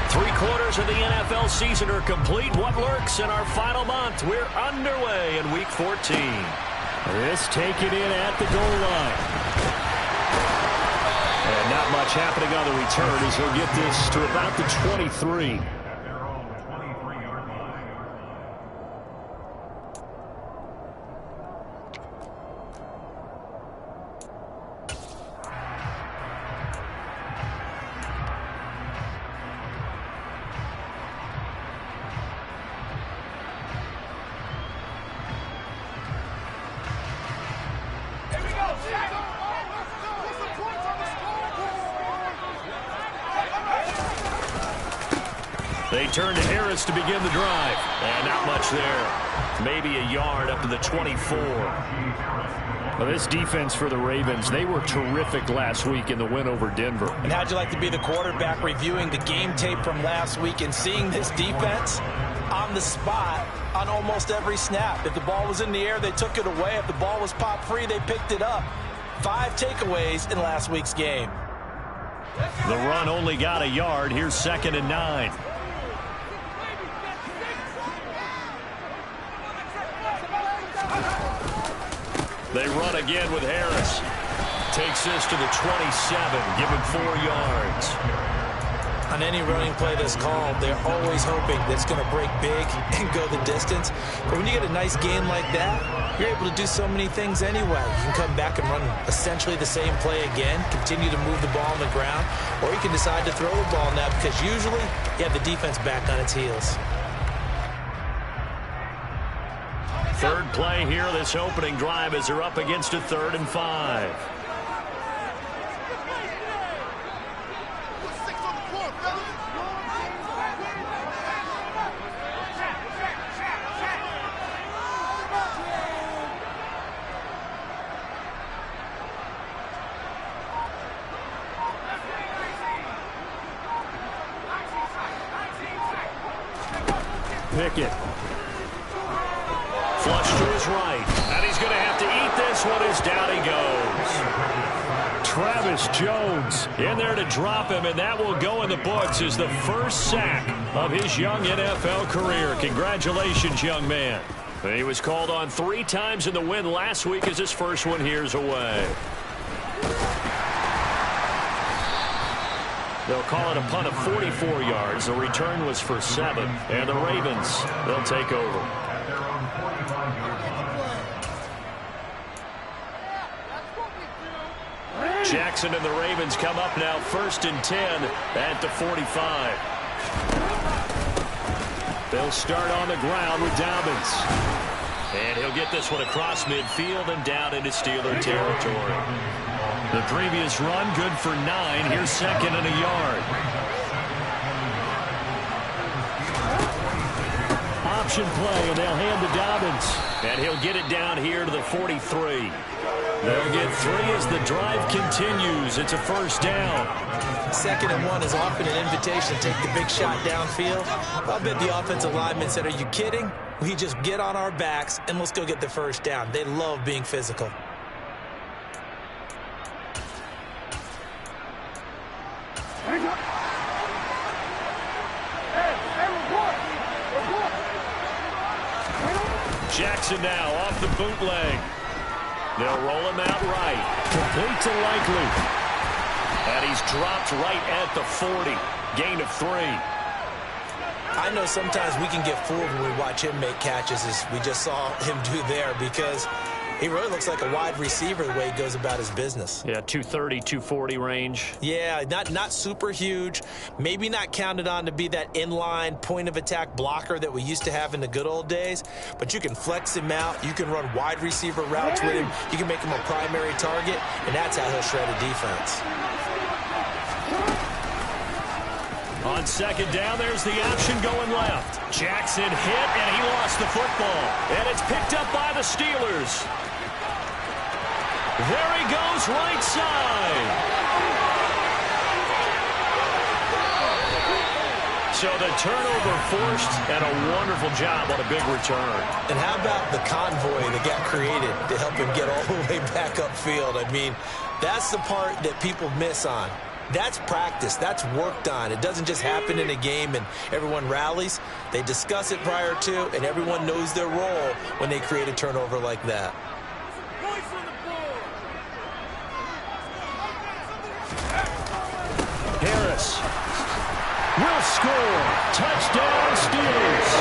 Three-quarters of the NFL season are complete. What lurks in our final month? We're underway in Week 14. This taken in at the goal line. And not much happening on the return as he'll get this to about the 23. They turn to Harris to begin the drive. And not much there. Maybe a yard up to the 24. Well, this defense for the Ravens, they were terrific last week in the win over Denver. And how'd you like to be the quarterback reviewing the game tape from last week and seeing this defense on the spot on almost every snap? If the ball was in the air, they took it away. If the ball was popped free, they picked it up. 5 takeaways in last week's game. The run only got a yard. Here's 2nd and 9. They run again with Harris. Takes this to the 27. Give him 4 yards. On any running play that's called, they're always hoping that it's going to break big and go the distance. But when you get a nice game like that, you're able to do so many things anyway. You can come back and run essentially the same play again, continue to move the ball on the ground, or you can decide to throw the ball now because usually you have the defense back on its heels. Third play here, this opening drive as they're up against a 3rd and 5. Pickett. Flush to his right. And he's going to have to eat this one as down he goes. Travis Jones in there to drop him, and that will go in the books as the first sack of his young NFL career. Congratulations, young man. He was called on 3 times in the win last week as his first one here's away. They'll call it a punt of 44 yards. The return was for 7. And the Ravens, they'll take over. Jackson and the Ravens come up now 1st and 10 at the 45. They'll start on the ground with Dobbins. And he'll get this one across midfield and down into Steeler territory. The previous run good for 9. Here's 2nd and a yard. Option play, and they'll hand to Dobbins. And he'll get it down here to the 43. They'll get 3 as the drive continues. It's a first down. 2nd and 1 is often an invitation to take the big shot downfield. I bet the offensive lineman said, are you kidding? We just get on our backs and let's go get the first down. They love being physical. Jackson now off the bootleg. They'll roll him out right. Complete to Likely. And he's dropped right at the 40. Gain of 3. I know sometimes we can get fooled when we watch him make catches, as we just saw him do there, because he really looks like a wide receiver the way he goes about his business. Yeah, 230, 240 range. Yeah, not super huge. Maybe not counted on to be that inline point-of-attack blocker that we used to have in the good old days. But you can flex him out. You can run wide receiver routes with him. You can make him a primary target, and that's how he'll shred a defense. On 2nd down, there's the option going left. Jackson hit, and he lost the football. And it's picked up by the Steelers. There he goes, right side. So the turnover forced, and a wonderful job on a big return. And how about the convoy that got created to help him get all the way back upfield? I mean, that's the part that people miss on. That's practice. That's worked on. It doesn't just happen in a game and everyone rallies. They discuss it prior to, and everyone knows their role when they create a turnover like that. Harris will score. Touchdown, Steelers.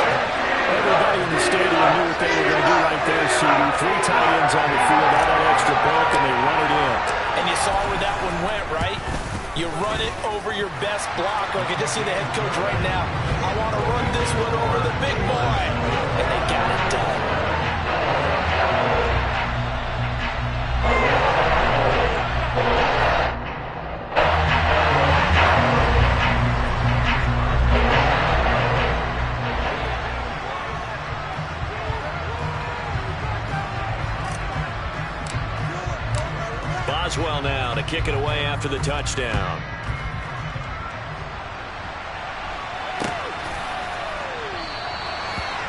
Everybody in the stadium knew what they were going to do right there, CD. 3 tight ends on the field, all that extra bulk, and they run it in. And you saw where that one went, right? You run it over your best blocker. I can just see the head coach right now. I want to run this one over the big boy. And they got it done. Boswell now to kick it away after the touchdown.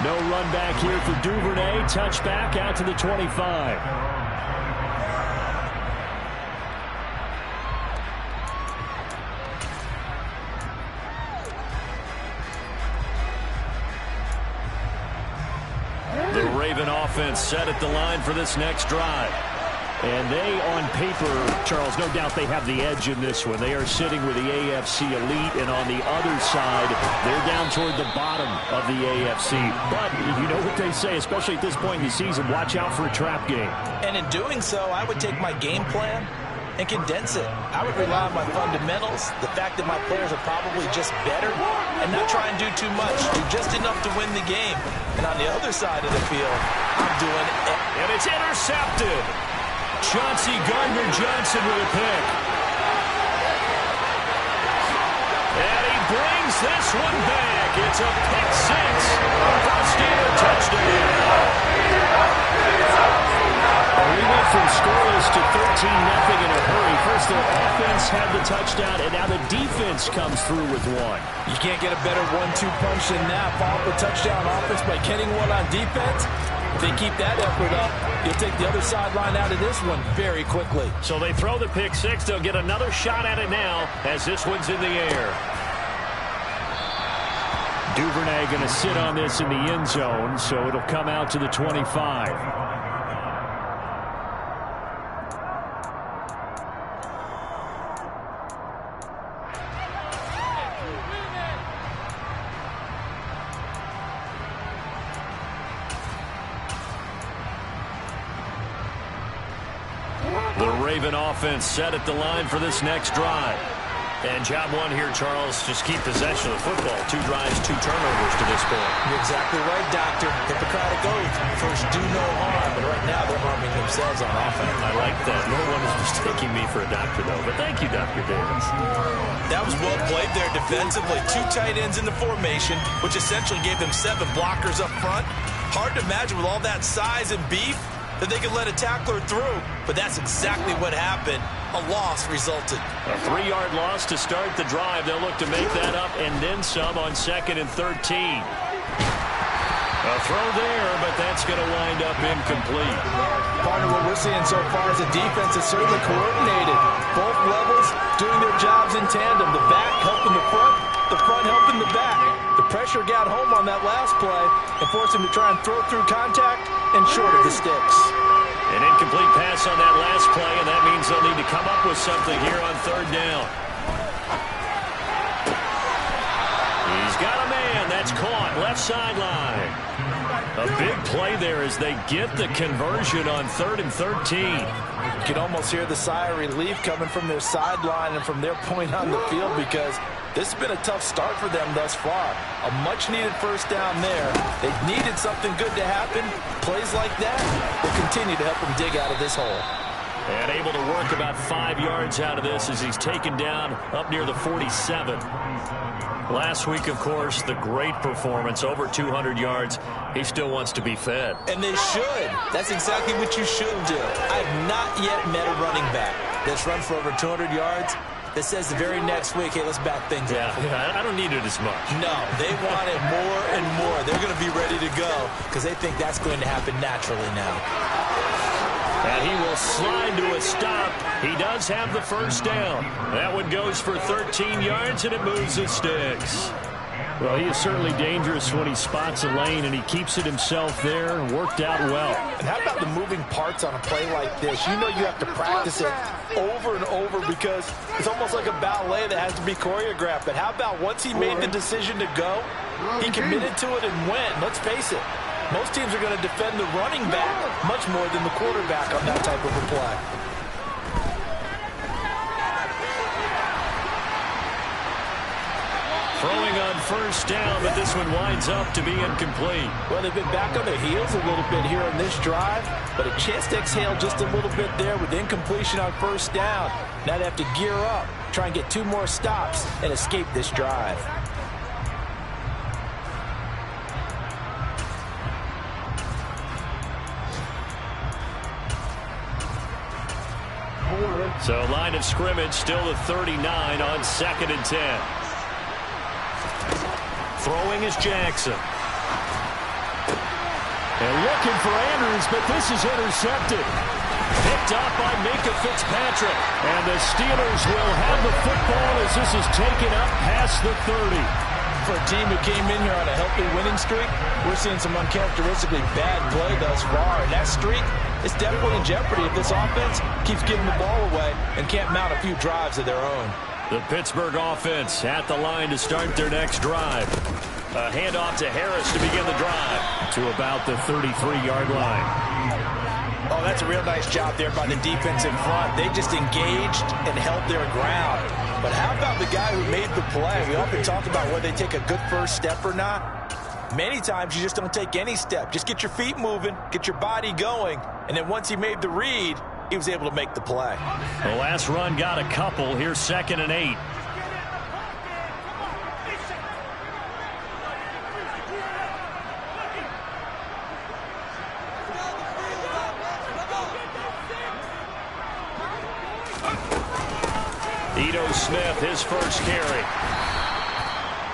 No run back here for Duvernay. Touchback out to the 25. The Raven offense set at the line for this next drive. And they, on paper, Charles, no doubt they have the edge in this one. They are sitting with the AFC elite, and on the other side, they're down toward the bottom of the AFC. But you know what they say, especially at this point in the season, watch out for a trap game. And in doing so, I would take my game plan and condense it. I would rely on my fundamentals, the fact that my players are probably just better, and not try and do too much. Do just enough to win the game. And on the other side of the field, I'm doing it. And it's intercepted. Chauncey Gardner-Johnson with a pick. And he brings this one back. It's a pick 6 for a Steeler touchdown. We went from scoreless to 13-0 in a hurry. First, the offense had the touchdown, and now the defense comes through with one. You can't get a better 1-2 punch than that. Follow up a touchdown offense by getting one on defense. If they keep that effort up, you'll take the other sideline out of this one very quickly. So they throw the pick 6. They'll get another shot at it now as this one's in the air. Duvernay going to sit on this in the end zone, so it'll come out to the 25. Offense set at the line for this next drive. And job one here, Charles, just keep possession of the football. 2 drives, 2 turnovers to this point. You're exactly right, Doctor. Hippocratic oath. First, do no harm. But right now, they're harming themselves on offense. I like that. No one is mistaking me for a doctor, though. But thank you, Dr. Davis. That was well played there defensively. 2 tight ends in the formation, which essentially gave them 7 blockers up front. Hard to imagine with all that size and beef that they could let a tackler through. But that's exactly what happened. A loss resulted. A 3-yard loss to start the drive. They'll look to make that up and then some on 2nd and 13. A throw there, but that's going to wind up incomplete. Partner, what we're seeing so far is the defense is certainly coordinated. Both levels doing their jobs in tandem. The back helping the front helping the back. The pressure got home on that last play and forced him to try and throw through contact and short of the sticks. An incomplete pass on that last play, and that means they'll need to come up with something here on 3rd down. He's got a man. That's caught. Left sideline. A big play there as they get the conversion on 3rd and 13. You can almost hear the sigh of relief coming from their sideline and from their point on the field because this has been a tough start for them thus far. A much-needed first down there. They needed something good to happen. Plays like that will continue to help them dig out of this hole. And able to work about 5 yards out of this as he's taken down up near the 47. Last week, of course, the great performance, over 200 yards. He still wants to be fed. And they should. That's exactly what you should do. I have not yet met a running back that's run for over 200 yards that says the very next week, hey, let's back things up. Yeah, I don't need it as much. No, they want it more and more. They're going to be ready to go because they think that's going to happen naturally now. And he will slide to a stop. He does have the first down. That one goes for 13 yards, and it moves the sticks. Well, he is certainly dangerous when he spots a lane, and he keeps it himself there and worked out well. And how about the moving parts on a play like this? You know you have to practice it over and over because it's almost like a ballet that has to be choreographed. But how about once he made the decision to go, he committed to it and went. Let's face it, most teams are going to defend the running back much more than the quarterback on that type of a play. Throwing on first down, but this one winds up to be incomplete. Well, they've been back on their heels a little bit here on this drive, but a chance to exhale just a little bit there with incompletion on first down. Now they have to gear up, try and get 2 more stops, and escape this drive. So line of scrimmage still the 39 on 2nd and 10. Throwing is Jackson. And looking for Andrews, but this is intercepted. Picked up by Minka Fitzpatrick. And the Steelers will have the football as this is taken up past the 30. For a team who came in here on a healthy winning streak, we're seeing some uncharacteristically bad play thus far. And that streak is definitely in jeopardy if this offense keeps giving the ball away and can't mount a few drives of their own. The Pittsburgh offense at the line to start their next drive. A handoff to Harris to begin the drive. To about the 33-yard line. Oh, that's a real nice job there by the defense in front. They just engaged and held their ground. But how about the guy who made the play? We often talk about whether they take a good first step or not. Many times you just don't take any step. Just get your feet moving, get your body going, and then once he made the read, he was able to make the play. The last run got a couple. Here's 2nd and 8. Ito Smith, his first carry.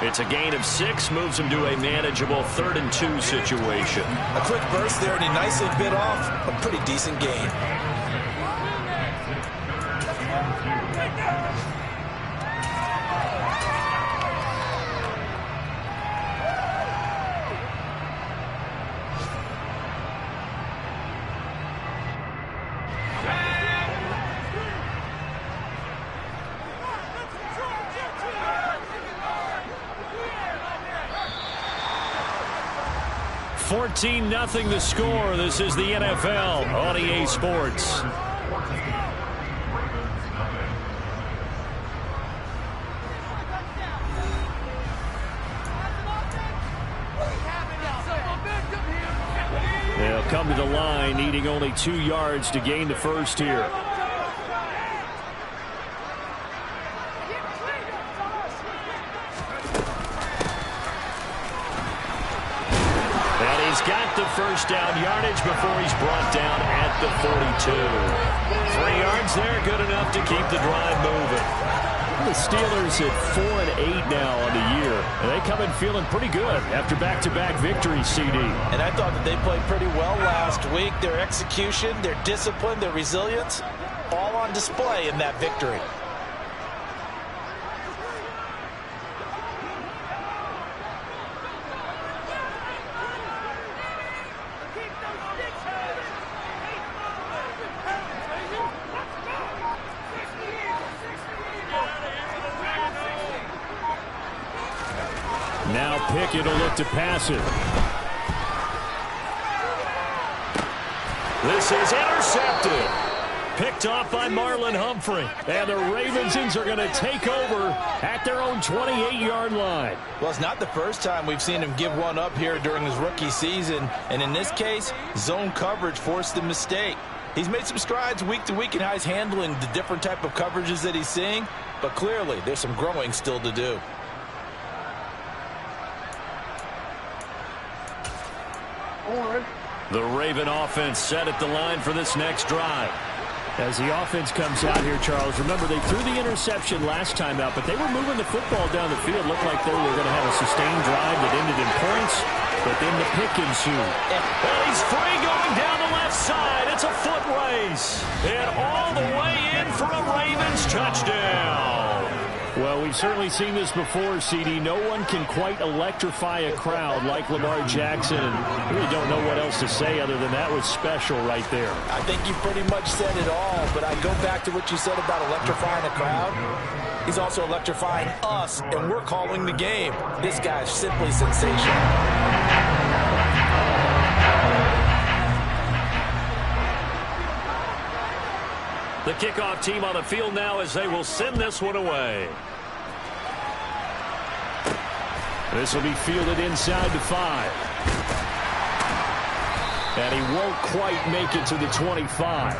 It's a gain of 6, moves him to a manageable 3rd and 2 situation. A quick burst there, and he nicely bit off a pretty decent gain. Nothing the score. This is the NFL on EA Sports. They'll come to the line, needing only 2 yards to gain the first here. Got the first down yardage before he's brought down at the 42. 3 yards there, good enough to keep the drive moving. The Steelers at 4-8 now on the year. And they come in feeling pretty good after back-to-back victories, CD. And I thought that they played pretty well last week. Their execution, their discipline, their resilience, all on display in that victory. Now Pickett will look to pass it. This is intercepted. Picked off by Marlon Humphrey. And the Ravens are going to take over at their own 28-yard line. Well, it's not the first time we've seen him give one up here during his rookie season. And in this case, zone coverage forced the mistake. He's made some strides week to week in how he's handling the different type of coverages that he's seeing. But clearly, there's some growing still to do. The Raven offense set at the line for this next drive. As the offense comes out here, Charles, remember they threw the interception last time out, but they were moving the football down the field. Looked like they were going to have a sustained drive that ended in points, but then the pick ensued. And he's free going down the left side. It's a foot race. And all the way in for a Ravens touchdown. Well, we've certainly seen this before, CD. No one can quite electrify a crowd like Lamar Jackson, and I really don't know what else to say other than that was special right there. I think you pretty much said it all, but I go back to what you said about electrifying a crowd. He's also electrifying us, and we're calling the game. This guy's simply sensational. The kickoff team on the field now as they will send this one away. This will be fielded inside the 5. And he won't quite make it to the 25.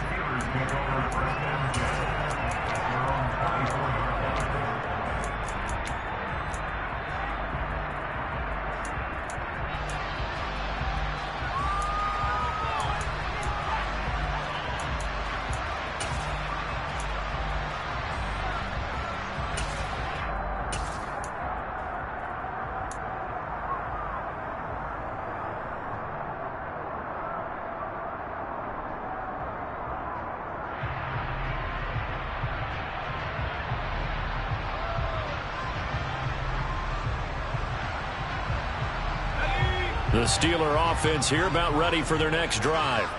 The Steeler offense here about ready for their next drive.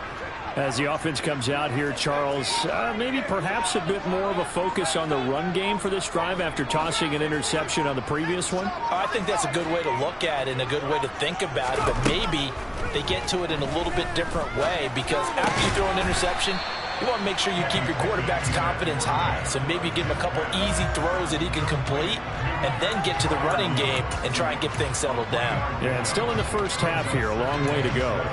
As the offense comes out here, Charles, maybe perhaps a bit more of a focus on the run game for this drive after tossing an interception on the previous one? I think that's a good way to look at it and a good way to think about it, but maybe they get to it in a little bit different way, because after you throw an interception, you want to make sure you keep your quarterback's confidence high. So maybe give him a couple easy throws that he can complete and then get to the running game and try and get things settled down. Yeah, and still in the first half here, a long way to go.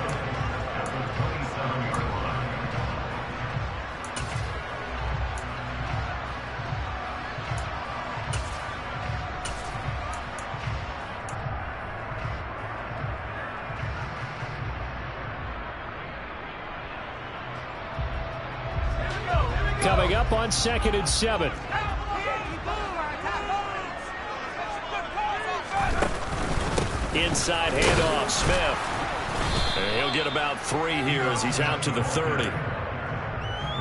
Coming up on 2nd and 7. Inside handoff, Smith. And he'll get about 3 here as he's out to the 30.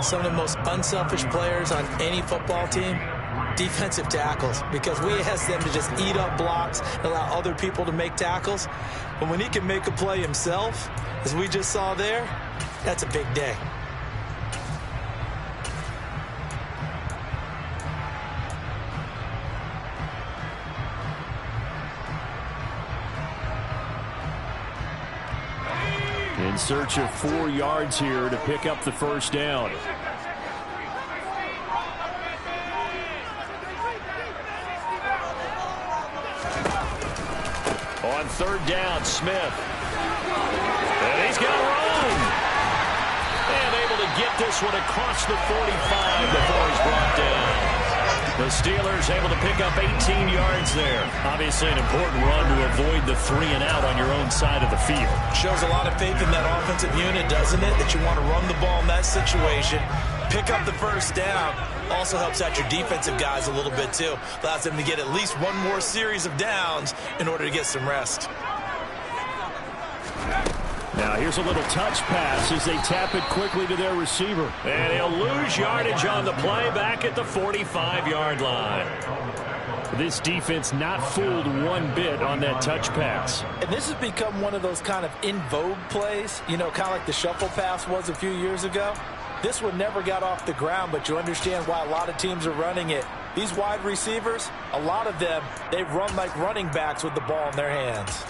Some of the most unselfish players on any football team, defensive tackles, because we ask them to just eat up blocks and allow other people to make tackles. But when he can make a play himself, as we just saw there, that's a big day. In search of 4 yards here to pick up the first down. On 3rd down, Smith. And he's got room. And able to get this one across the 45 before he's brought down. The Steelers able to pick up 18 yards there. Obviously an important run to avoid the 3 and out on your own side of the field. Shows a lot of faith in that offensive unit, doesn't it? That you want to run the ball in that situation. Pick up the first down. Also helps out your defensive guys a little bit too. Allows them to get at least one more series of downs in order to get some rest. Now here's a little touch pass as they tap it quickly to their receiver. And he'll lose yardage on the play back at the 45-yard line. This defense not fooled one bit on that touch pass. And this has become one of those kind of in vogue plays, you know, kind of like the shuffle pass was a few years ago. This one never got off the ground, but you understand why a lot of teams are running it. These wide receivers, a lot of them, they run like running backs with the ball in their hands.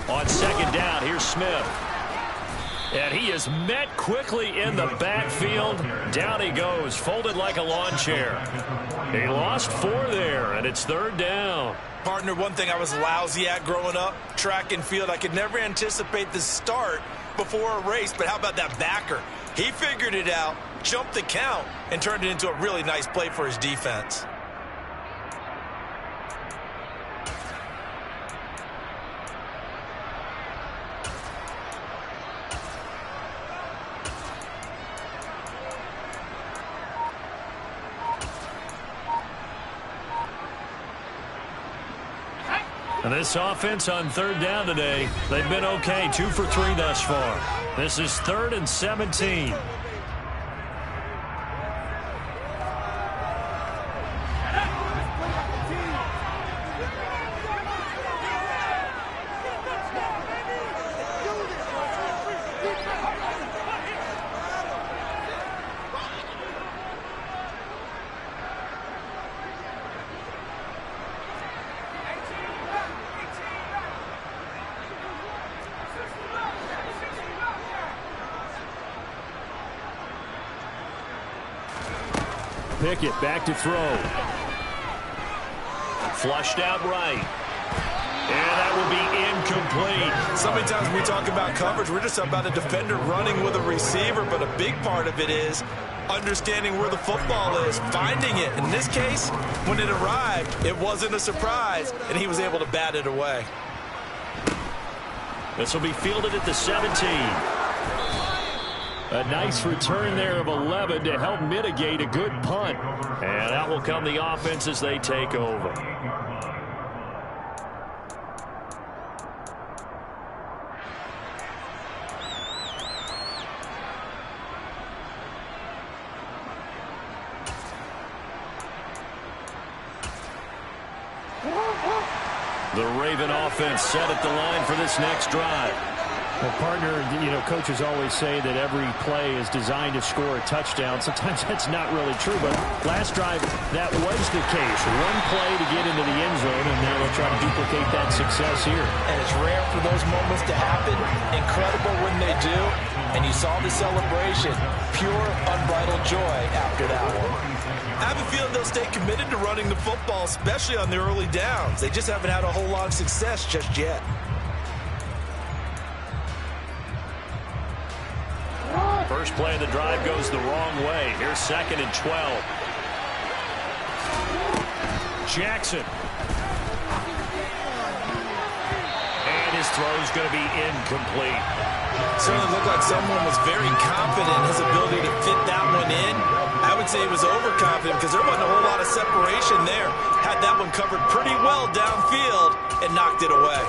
On 2nd down, here's Smith. And he is met quickly in the backfield. Down he goes, folded like a lawn chair. He lost 4 there, and it's 3rd down. Partner, one thing I was lousy at growing up, track and field. I could never anticipate the start before a race, but how about that backer? He figured it out, jumped the count and turned it into a really nice play for his defense. And this offense on third down today, they've been okay, 2 for 3 thus far. This is 3rd and 17. Pickett back to throw. Flushed out right. And that will be incomplete. So many times when we talk about coverage, we're just about a defender running with a receiver, but a big part of it is understanding where the football is, finding it. In this case, when it arrived, it wasn't a surprise, and he was able to bat it away. This will be fielded at the 17. A nice return there of 11 to help mitigate a good punt. And out will come the offense as they take over. The Raven offense set at the line for this next drive. Well, partner, coaches always say that every play is designed to score a touchdown. Sometimes that's not really true, but last drive, that was the case. One play to get into the end zone, and now they'll try to duplicate that success here. And it's rare for those moments to happen. Incredible when they do. And you saw the celebration. Pure, unbridled joy after that one. I have a feeling they'll stay committed to running the football, especially on the early downs. They just haven't had a whole lot of success just yet. First play of the drive goes the wrong way. Here's 2nd and 12. Jackson. And his throw's going to be incomplete. Certainly looked like someone was very confident in his ability to fit that one in. I would say he was overconfident because there wasn't a whole lot of separation there. Had that one covered pretty well downfield and knocked it away.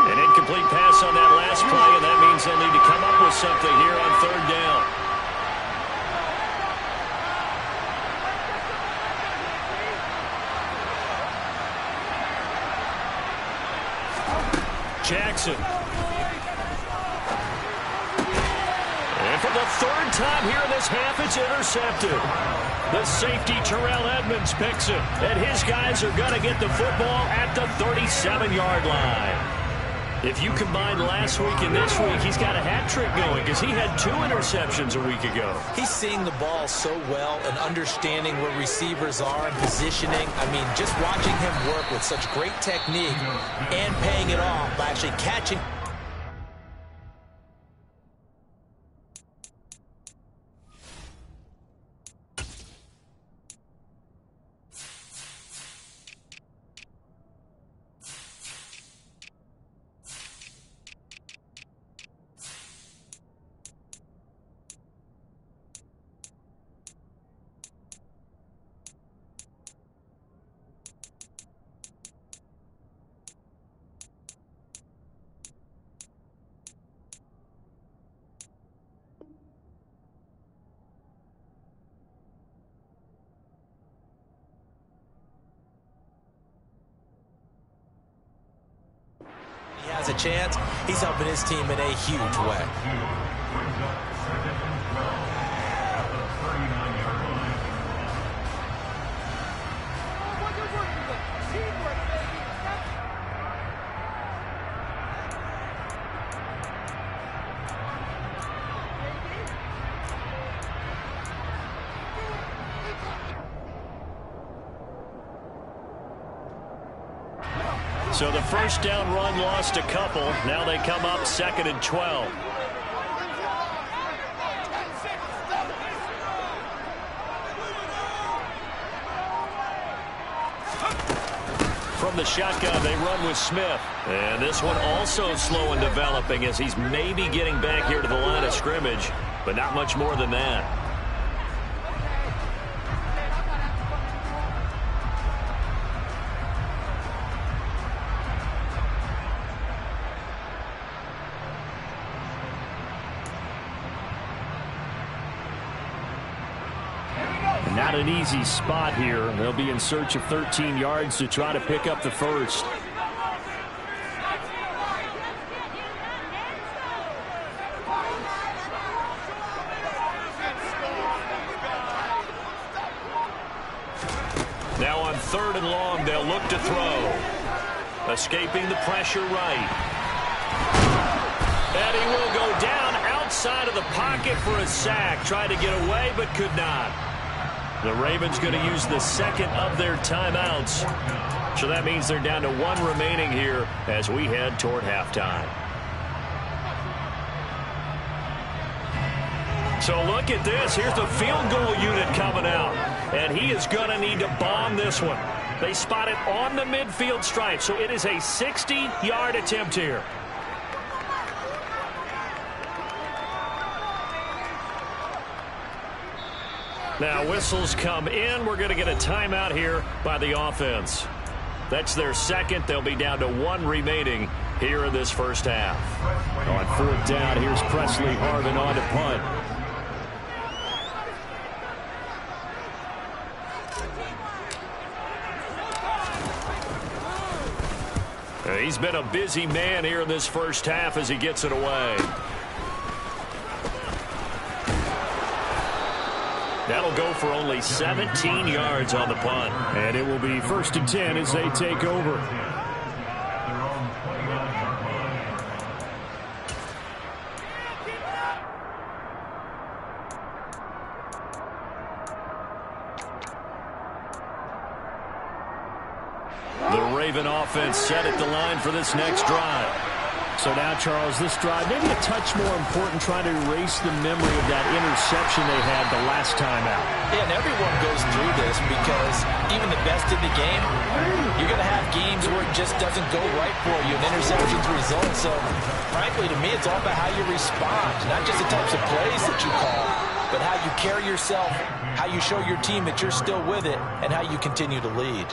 An incomplete pass on that last play, and that means they'll need to come up with something here on 3rd down. Jackson. And for the 3rd time here in this half, it's intercepted. The safety, Terrell Edmonds, picks it. And his guys are going to get the football at the 37-yard line. If you combine last week and this week, he's got a hat trick going because he had 2 interceptions a week ago. He's seeing the ball so well and understanding where receivers are and positioning. I mean, just watching him work with such great technique and paying it off by actually catching. Has a chance. He's helping his team in a huge way. So the first down run lost a couple. Now they come up 2nd and 12. From the shotgun, they run with Smith. And this one also slow in developing as he's maybe getting back here to the line of scrimmage, but not much more than that. Not an easy spot here. They'll be in search of 13 yards to try to pick up the first. Now on 3rd and long, they'll look to throw. Escaping the pressure right. And he will go down outside of the pocket for a sack. Tried to get away, but could not. The Ravens going to use the 2nd of their timeouts. So that means they're down to 1 remaining here as we head toward halftime. So look at this. Here's the field goal unit coming out. And he is going to need to bomb this one. They spot it on the midfield stripe. So it is a 60-yard attempt here. Now whistles come in. We're going to get a timeout here by the offense. That's their 2nd. They'll be down to 1 remaining here in this first half. On 4th down, here's Presley Harvin on to punt. He's been a busy man here in this first half as he gets it away. That'll go for only 17 yards on the punt. And it will be 1st and 10 as they take over. The Raven offense set at the line for this next drive. So now, Charles, this drive, maybe a touch more important, trying to erase the memory of that interception they had the last time out. Yeah, and everyone goes through this because even the best in the game, you're going to have games where it just doesn't go right for you, and interceptions result. So, frankly, to me, it's all about how you respond, not just the types of plays that you call, but how you carry yourself, how you show your team that you're still with it, and how you continue to lead.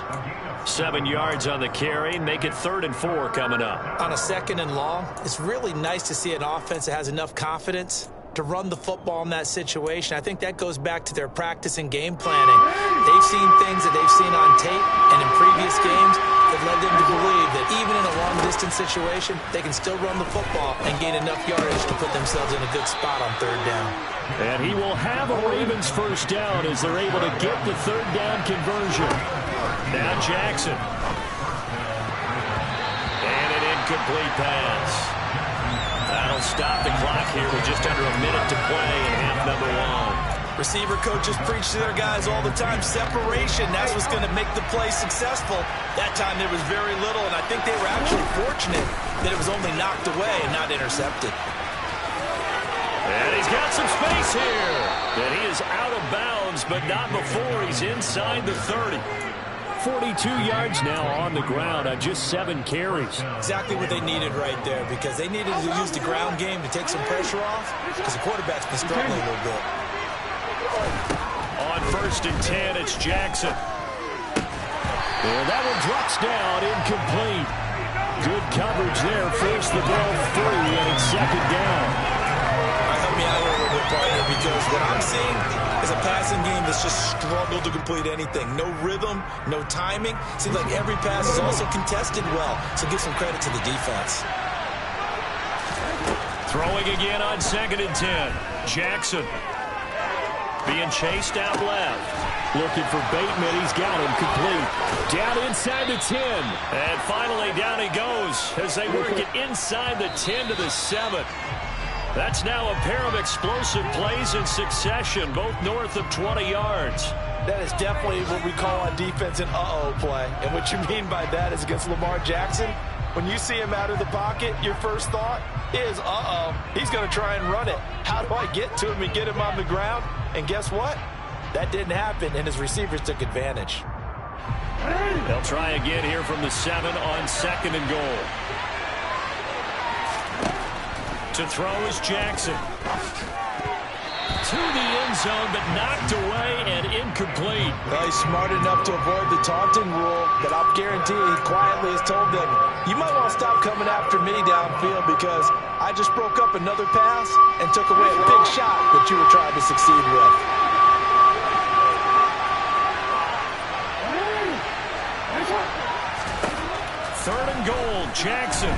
7 yards on the carry. Make it 3rd and 4 coming up. On a 2nd and long, it's really nice to see an offense that has enough confidence to run the football in that situation. I think that goes back to their practice and game planning. They've seen things that they've seen on tape and in previous games that led them to believe that even in a long-distance situation, they can still run the football and gain enough yardage to put themselves in a good spot on 3rd down. And he will have a Ravens first down as they're able to get the 3rd down conversion. Now Jackson. And an incomplete pass. That'll stop the clock here with just under a minute to play in half number 1. Receiver coaches preach to their guys all the time. Separation, that's what's going to make the play successful. That time there was very little, and I think they were actually fortunate that it was only knocked away and not intercepted. And he's got some space here. And he is out of bounds, but not before he's inside the 30. 42 yards now on the ground on just 7 carries. Exactly what they needed right there, because they needed to use the ground game to take some pressure off, because the quarterback's been struggling a little bit. On 1st and 10, it's Jackson. And that one drops down, incomplete. Good coverage there, forced the ball free, and it's 2nd down. Help me out a little bit, partner, because what I'm seeing is a passing game that's just struggled to complete anything. No rhythm, no timing. Seems like every pass is also contested well, so give some credit to the defense. Throwing again on 2nd and 10. Jackson being chased out left. Looking for Bateman. He's got him complete. Down inside the 10. And finally down he goes as they work it inside the 10 to the 7. That's now a pair of explosive plays in succession, both north of 20 yards. That is definitely what we call a defense an uh-oh play. And what you mean by that is against Lamar Jackson, when you see him out of the pocket, your first thought is, uh-oh, he's going to try and run it. How do I get to him and get him on the ground? And guess what? That didn't happen, and his receivers took advantage. They'll try again here from the 7 on 2nd and goal. To throw is Jackson. To the end zone, but knocked away and incomplete. Well, he's smart enough to avoid the taunting rule, but I'll guarantee he quietly has told them, you might want to stop coming after me downfield because I just broke up another pass and took away a big shot that you were trying to succeed with. Third and goal, Jackson.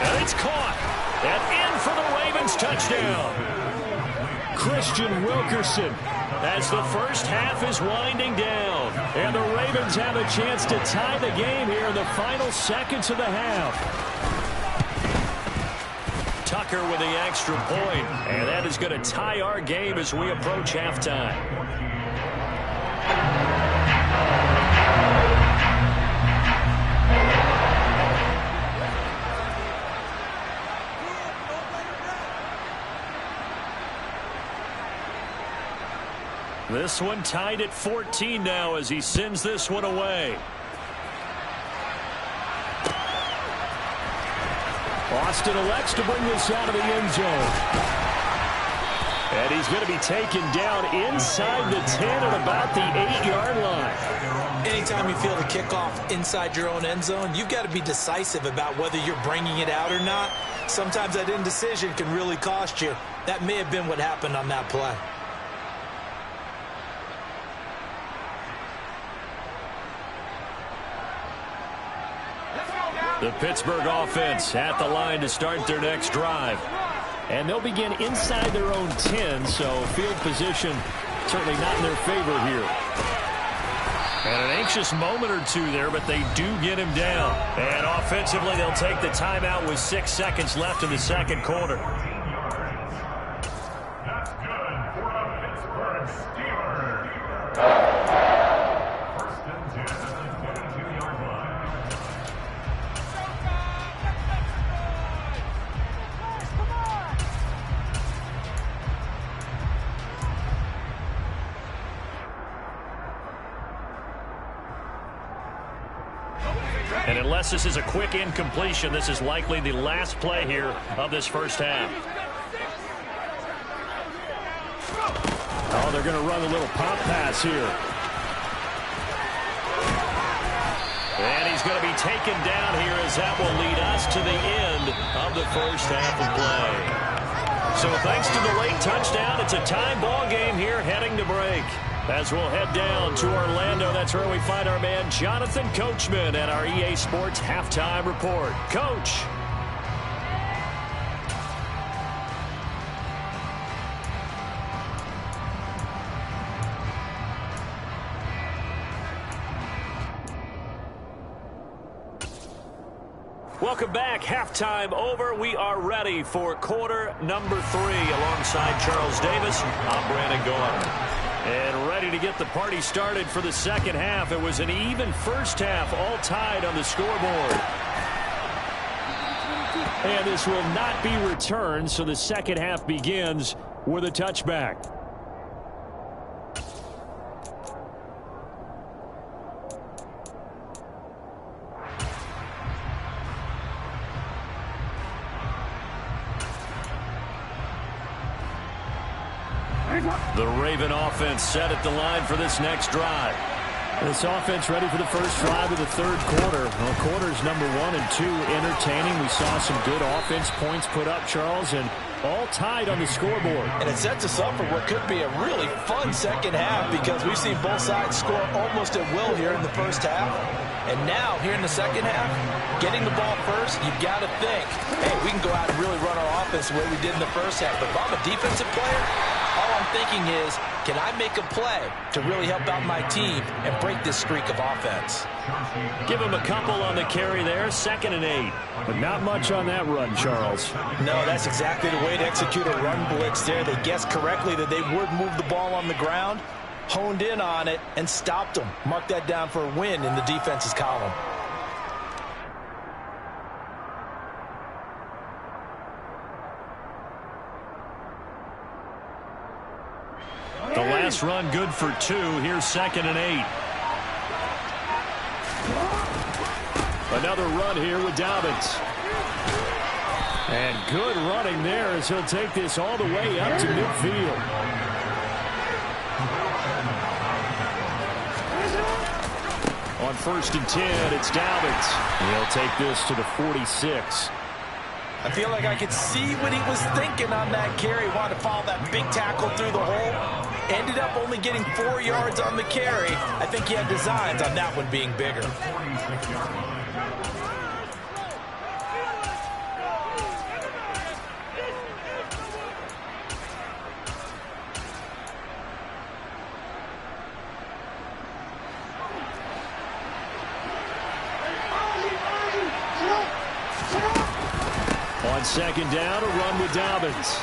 And it's caught. And in for the Ravens touchdown. Christian Wilkerson as the first half is winding down. And the Ravens have a chance to tie the game here in the final seconds of the half. Tucker with the extra point. And that is going to tie our game as we approach halftime. This one tied at 14 now as he sends this one away. Austin elects to bring this out of the end zone. And he's going to be taken down inside the 10 at about the 8-yard line. Anytime you feel the kickoff inside your own end zone, you've got to be decisive about whether you're bringing it out or not. Sometimes that indecision can really cost you. That may have been what happened on that play. The Pittsburgh offense at the line to start their next drive. And they'll begin inside their own 10, so field position certainly not in their favor here. And an anxious moment or two there, but they do get him down. And offensively, they'll take the timeout with 6 seconds left in the second quarter. That's good for the Pittsburgh Steelers. First and 10 at the 22-yard line. And unless this is a quick incompletion, this is likely the last play here of this first half. Oh, they're going to run a little pop pass here. And he's going to be taken down here as that will lead us to the end of the first half of play. So thanks to the late touchdown, it's a tie ball game here heading to break. As we'll head down to Orlando, that's where we find our man Jonathan Coachman at our EA Sports Halftime Report. Coach. Welcome back. Halftime over. We are ready for quarter number 3 alongside Charles Davis. I'm Brandon Gordon. And ready to get the party started for the second half. It was an even first half, all tied on the scoreboard. And this will not be returned, so the second half begins with a touchback. The Raven offense set at the line for this next drive. This offense ready for the first drive of the third quarter. Well, quarters number 1 and 2 entertaining. We saw some good offense points put up, Charles, and all tied on the scoreboard. And it sets us up for what could be a really fun second half because we've seen both sides score almost at will here in the first half. And now, here in the second half, getting the ball first, you've got to think, hey, we can go out and really run our offense the way we did in the first half. But if I'm a defensive player, all I'm thinking is, Can I make a play to really help out my team and break this streak of offense? Give him a couple on the carry there, 2nd and 8. But not much on that run, Charles. No, that's exactly the way to execute a run blitz there. They guessed correctly that they would move the ball on the ground, honed in on it, and stopped them. Mark that down for a win in the defense's column. The last run good for 2. Here's 2nd and 8. Another run here with Dobbins. And good running there as he'll take this all the way up to midfield. On 1st and 10, it's Dobbins. He'll take this to the 46. I feel like I could see what he was thinking on that carry. Wanted to follow that big tackle through the hole. Ended up only getting 4 yards on the carry. I think he had designs on that one being bigger. On 2nd down, a run with Dobbins.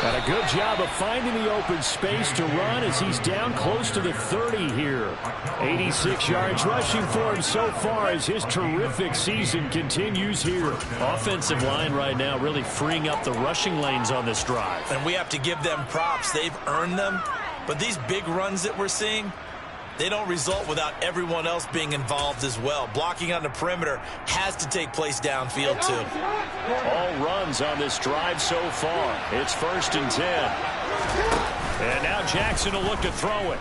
And a good job of finding the open space to run as he's down close to the 30 here. 86 yards rushing for him so far as his terrific season continues here. Offensive line right now really freeing up the rushing lanes on this drive. And we have to give them props. They've earned them. But these big runs that we're seeing, they don't result without everyone else being involved as well. Blocking on the perimeter has to take place downfield too. All runs on this drive so far. It's 1st and 10. And now Jackson will look to throw it.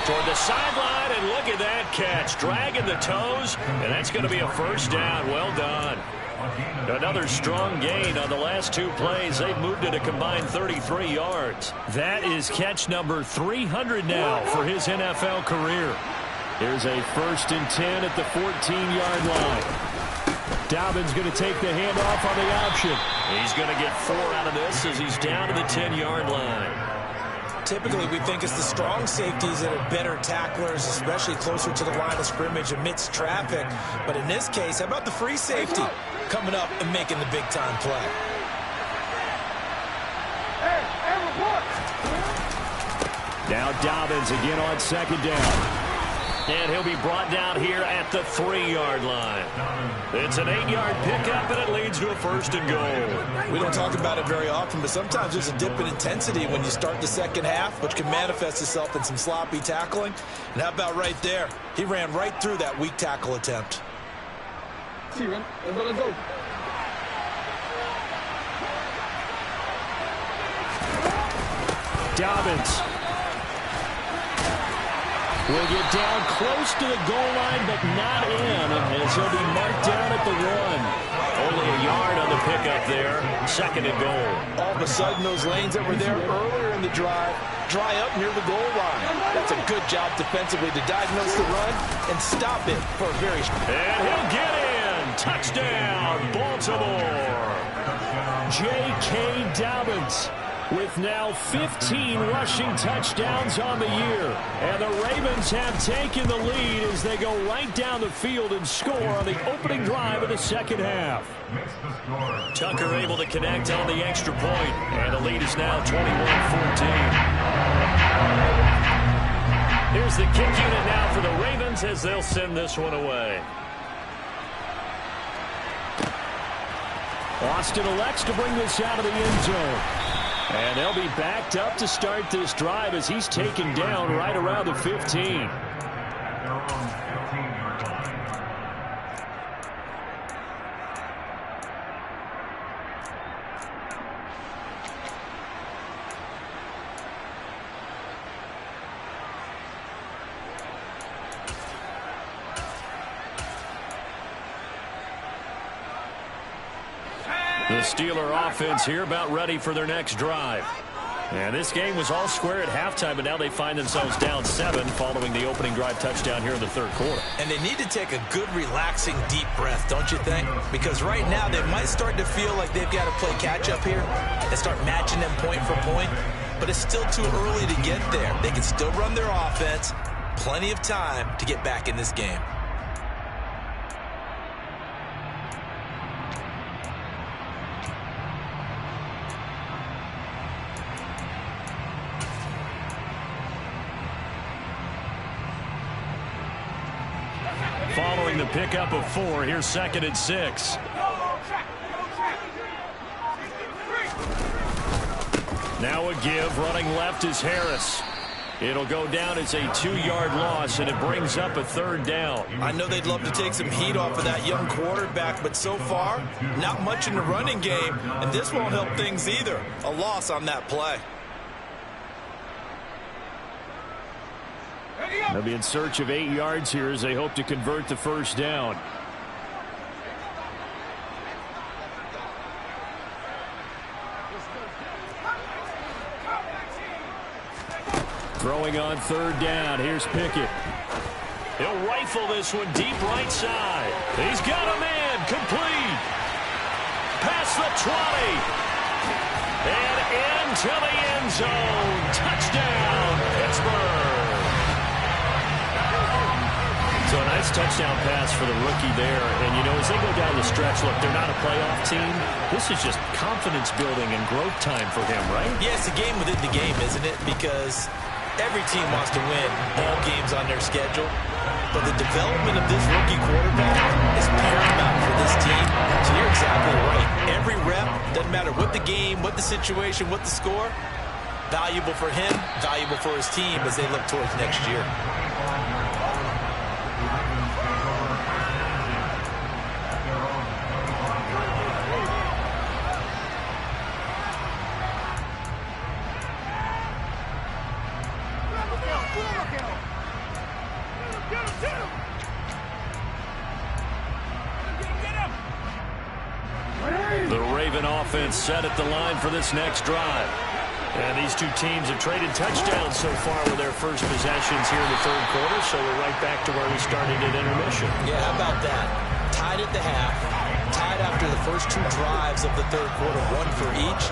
Toward the sideline, and look at that catch. Dragging the toes, and that's going to be a 1st down. Well done. Another strong gain on the last 2 plays. They've moved it a combined 33 yards. That is catch number 300 now for his NFL career. Here's a 1st and 10 at the 14-yard line. Dobbins going to take the handoff on the option. He's going to get 4 out of this as he's down to the 10-yard line. Typically, we think it's the strong safeties that are better tacklers, especially closer to the line of scrimmage amidst traffic. But in this case, how about the free safety coming up and making the big-time play? Now Dobbins again on 2nd down. And he'll be brought down here at the 3-yard line. It's an 8-yard pickup, and it leads to a 1st and goal. We don't talk about it very often, but sometimes there's a dip in intensity when you start the second half, which can manifest itself in some sloppy tackling. And how about right there? He ran right through that weak tackle attempt. See, man. Let's go. Dobbins will get down close to the goal line, but not in, as he'll be marked down at the 1. Only a yard on the pickup there. 2nd and goal. All of a sudden, those lanes that were there earlier in the drive dry up near the goal line. That's a good job defensively to diagnose the run and stop it for a very... And he'll get in. Touchdown, Baltimore. J.K. Dobbins with now 15 rushing touchdowns on the year. And the Ravens have taken the lead as they go right down the field and score on the opening drive of the second half. Tucker able to connect on the extra point, and the lead is now 21-14. Here's the kick unit now for the Ravens as they'll send this one away. Austin elects to bring this out of the end zone. And they'll be backed up to start this drive as he's taken down right around the 15. The Steeler offense here about ready for their next drive. And this game was all square at halftime, but now they find themselves down 7 following the opening drive touchdown here in the 3rd quarter. And they need to take a good, relaxing, deep breath, don't you think? Because right now they might start to feel like they've got to play catch-up here and start matching them point for point. but it's still too early to get there. They can still run their offense. Plenty of time to get back in this game. Following the pickup of 4, here's 2nd and 6. Now a give, running left is Harris. It'll go down as a 2-yard loss, and it brings up a 3rd down. I know they'd love to take some heat off of that young quarterback, but so far, not much in the running game, and this won't help things either. A loss on that play. They'll be in search of 8 yards here as they hope to convert the 1st down. Throwing on 3rd down. Here's Pickett. He'll rifle this one deep right side. He's got a man. Complete. Past the 20. And into the end zone. Touchdown, Pittsburgh. So a nice touchdown pass for the rookie there. And, you know, as they go down the stretch, look, they're not a playoff team. This is just confidence building and growth time for him, right? Yeah, it's a game within the game, isn't it? Because every team wants to win all games on their schedule. But the development of this rookie quarterback is paramount for this team. So you're exactly right. Every rep, doesn't matter what the game, what the situation, what the score, valuable for him, valuable for his team as they look towards next year. The Raven offense set at the line for this next drive. And these two teams have traded touchdowns so far with their first possessions here in the 3rd quarter, so we're right back to where we started at intermission. Yeah, how about that? Tied at the half, tied after the first 2 drives of the 3rd quarter, 1 for each.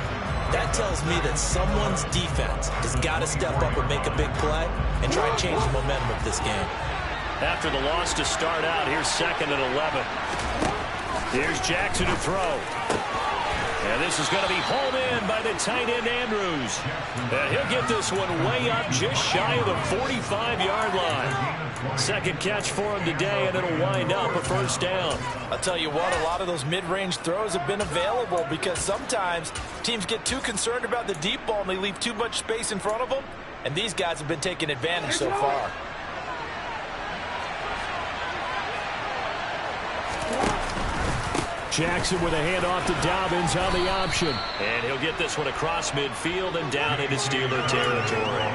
That tells me that someone's defense has got to step up and make a big play and try and change the momentum of this game. After the loss to start out, here's 2nd and 11. Here's Jackson to throw. And this is going to be hauled in by the tight end, Andrews. And he'll get this one way up just shy of the 45-yard line. Second catch for him today, and it'll wind up a 1st down. I'll tell you what, a lot of those mid-range throws have been available because sometimes teams get too concerned about the deep ball and they leave too much space in front of them. And these guys have been taking advantage so far. Jackson with a handoff to Dobbins on the option. And he'll get this one across midfield and down into Steeler territory.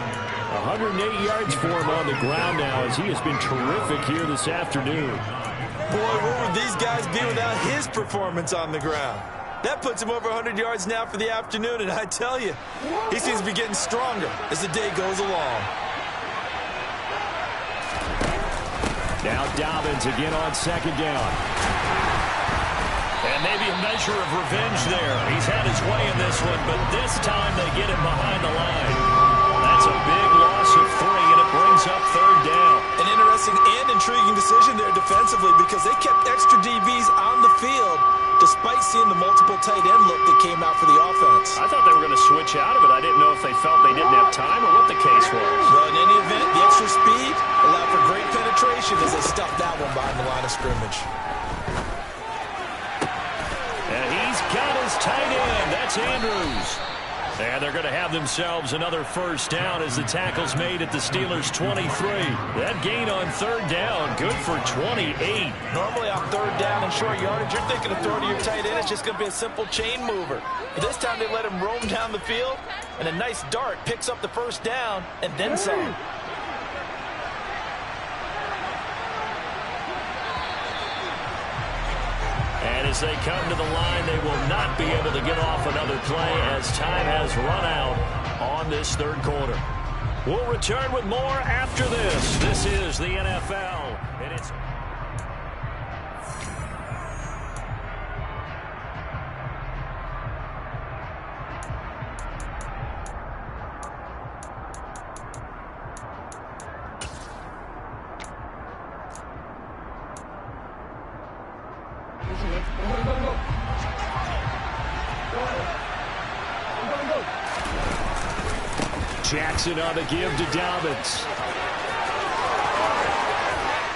108 yards for him on the ground now as he has been terrific here this afternoon. Boy, where would these guys be without his performance on the ground? That puts him over 100 yards now for the afternoon, and I tell you, he seems to be getting stronger as the day goes along. Now Dobbins again on 2nd down. And maybe a measure of revenge there. He's had his way in this one, but this time they get him behind the line. That's a big loss of 3, and it brings up 3rd down. An interesting and intriguing decision there defensively because they kept extra DBs on the field despite seeing the multiple tight end look that came out for the offense. I thought they were going to switch out of it. I didn't know if they felt they didn't have time or what the case was. Well, in any event, the extra speed allowed for great penetration as they stuffed that one behind the line of scrimmage. And he's got his tight end. That's Andrews. And they're going to have themselves another 1st down as the tackle's made at the Steelers' 23. That gain on 3rd down, good for 28. Normally on 3rd down and short yardage, you're thinking of throwing to your tight end. It's just going to be a simple chain mover. But this time they let him roam down the field, and a nice dart picks up the 1st down and then some. And as they come to the line, they will not be able to get off another play as time has run out on this 3rd quarter. We'll return with more after this. This is the NFL, and it's... Jackson on the give to Dobbins.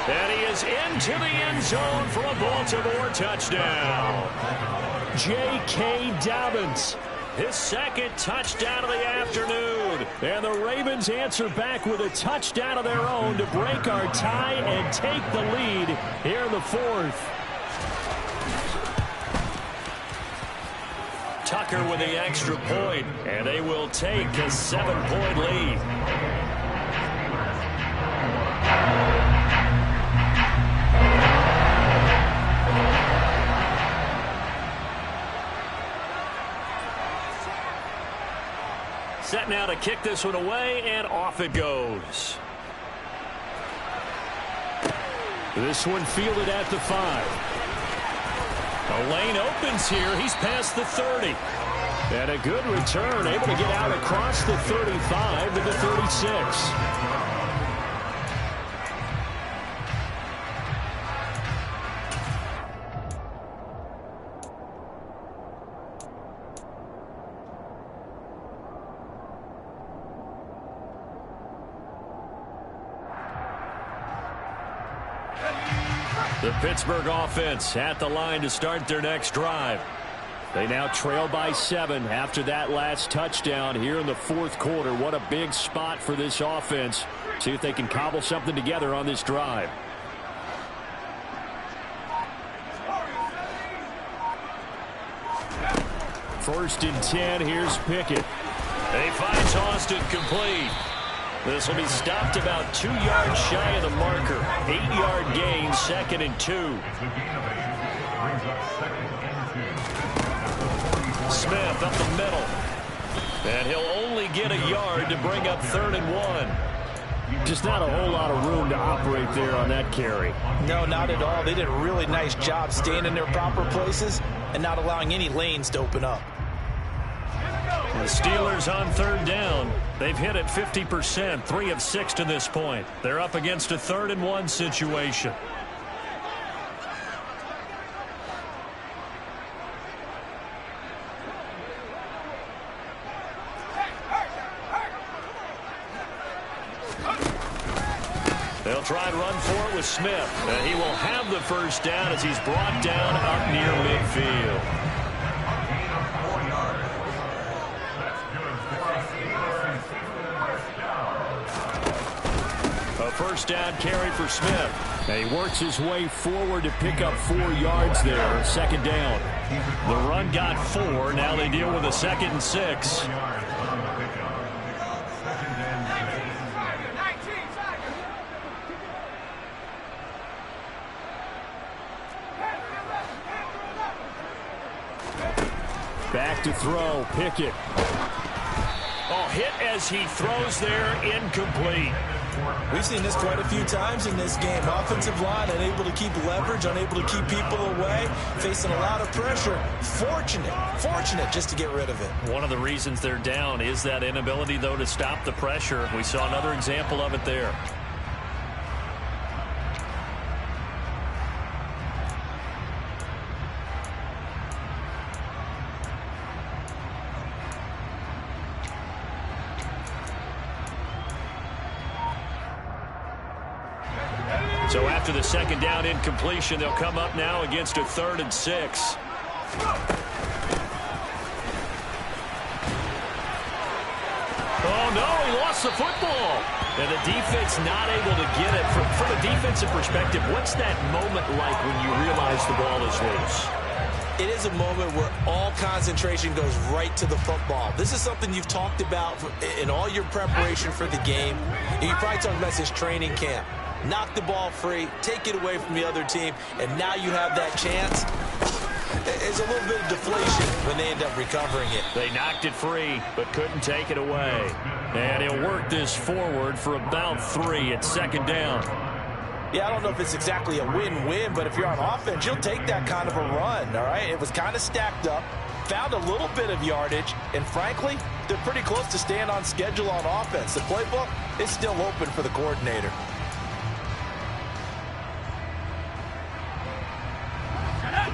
And he is into the end zone for a Baltimore touchdown. J.K. Dobbins. His second touchdown of the afternoon. And the Ravens answer back with a touchdown of their own to break our tie and take the lead here in the fourth. Tucker with the extra point, and they will take a 7-point lead. Set now to kick this one away, and off it goes. This one fielded at the 5. A lane opens here. He's past the 30. And a good return, able to get out across the 35 to the 36. The Pittsburgh offense at the line to start their next drive. They now trail by 7 after that last touchdown here in the fourth quarter. What a big spot for this offense. See if they can cobble something together on this drive. First and 10, here's Pickett. He finds Austin complete. This will be stopped about 2 yards shy of the marker. 8-yard gain, 2nd and 2. Smith up the middle. And he'll only get a yard to bring up 3rd and 1. Just not a whole lot of room to operate there on that carry. No, not at all. They did a really nice job staying in their proper places and not allowing any lanes to open up. The Steelers on 3rd down. They've hit it 50%, 3 of 6 to this point. They're up against a 3rd and 1 situation. They'll try and run for it with Smith. And he will have the first down as he's brought down up near midfield. A first down carry for Smith. And he works his way forward to pick up 4 yards there. 2nd down. The run got 4. Now they deal with a 2nd and 6. Back to throw, Pickett. Oh, hit as he throws there, incomplete. We've seen this quite a few times in this game. Offensive line unable to keep leverage, unable to keep people away, facing a lot of pressure. Fortunate just to get rid of it. One of the reasons they're down is that inability, though, to stop the pressure. We saw another example of it there. So after the 2nd down incompletion, they'll come up now against a 3rd and 6. Oh, no, he lost the football. And the defense not able to get it. From a defensive perspective, what's that moment like when you realize the ball is loose? It is a moment where all concentration goes right to the football. This is something you've talked about in all your preparation for the game. And you probably talked about this training camp. Knock the ball free, take it away from the other team, and now you have that chance. It's a little bit of deflation when they end up recovering it. They knocked it free, but couldn't take it away. And he'll work this forward for about 3 at 2nd down. Yeah, I don't know if it's exactly a win-win, but if you're on offense, you'll take that kind of a run, all right? It was kind of stacked up, found a little bit of yardage, and frankly, they're pretty close to staying on schedule on offense. The playbook is still open for the coordinator.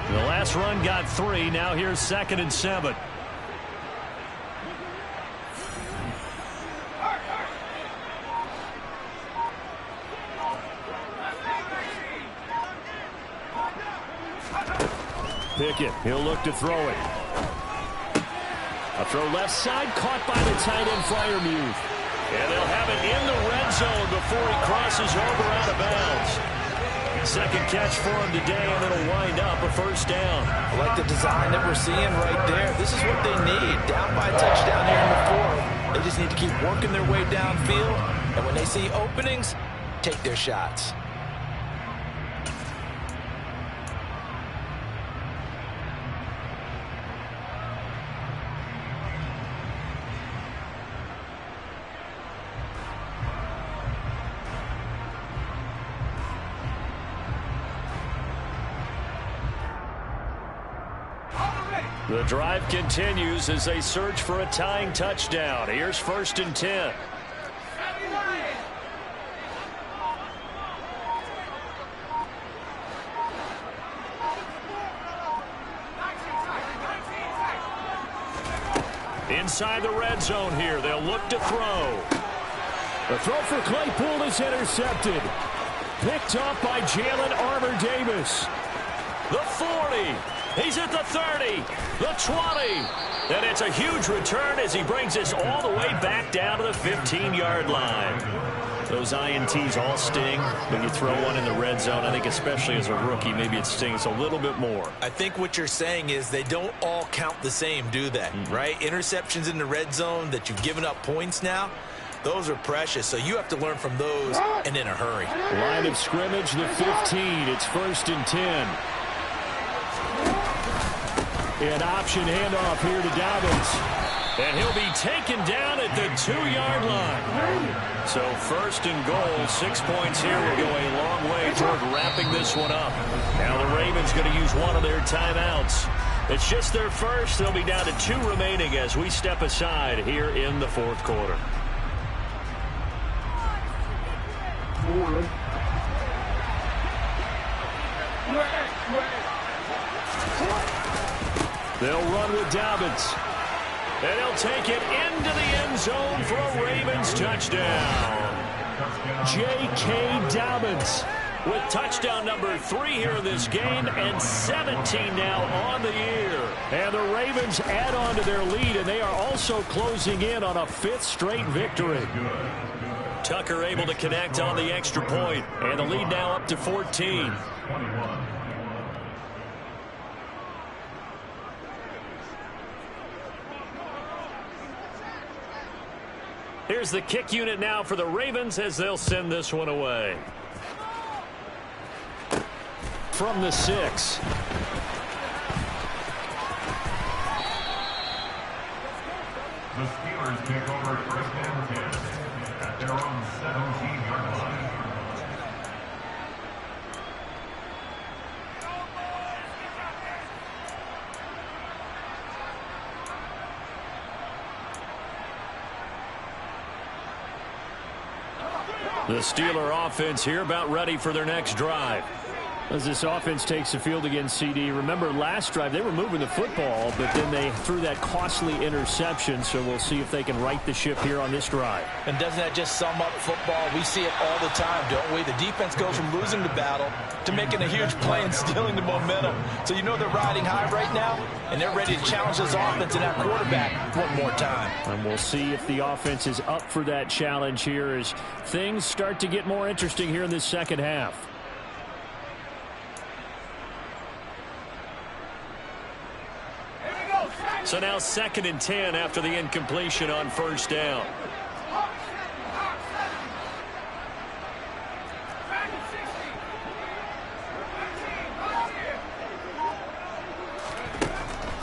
The last run got 3. Now here's 2nd and 7. Pickett. He'll look to throw it. A throw left side, caught by the tight end, Freiermuth. And they'll have it in the red zone before he crosses over out of bounds. Second catch for him today, and it'll wind up a first down. I like the design that we're seeing right there. This is what they need. Down by a touchdown here in the fourth. They just need to keep working their way downfield. And when they see openings, take their shots. The drive continues as they search for a tying touchdown. Here's 1st and 10. Inside the red zone here. They'll look to throw. The throw for Claypool is intercepted. Picked up by Jalen Armour-Davis. The 40. He's at the 30, the 20. And it's a huge return as he brings us all the way back down to the 15-yard line. Those INTs all sting, but you throw one in the red zone, I think especially as a rookie, maybe it stings a little bit more. I think what you're saying is they don't all count the same, do they? Right? Interceptions in the red zone that you've given up points now, those are precious. So you have to learn from those and in a hurry. Line of scrimmage, the 15. It's 1st and 10. An option handoff here to Dobbins. And he'll be taken down at the 2-yard line. So 1st and goal, 6 points here will go a long way toward wrapping this one up. Now the Ravens going to use one of their timeouts. It's just their first. They'll be down to 2 remaining as we step aside here in the 4th quarter. They'll run with Dobbins. And he'll take it into the end zone for a Ravens touchdown. J.K. Dobbins with touchdown number 3 here in this game and 17 now on the year. And the Ravens add on to their lead, and they are also closing in on a 5th straight victory. Tucker able to connect on the extra point, and the lead now up to 14. Here's the kick unit now for the Ravens as they'll send this one away. From the 6. The Steelers take over 1st and 10 at their own 17-yard line. The Steeler offense here about ready for their next drive. As this offense takes the field against CD, remember last drive they were moving the football, but then they threw that costly interception, so we'll see if they can right the ship here on this drive. And doesn't that just sum up football? We see it all the time, don't we? The defense goes from losing the battle to making a huge play and stealing the momentum. So you know they're riding high right now, and they're ready to challenge this offense and that quarterback one more time. And we'll see if the offense is up for that challenge here as things start to get more interesting here in this second half. So now 2nd and 10 after the incompletion on 1st down.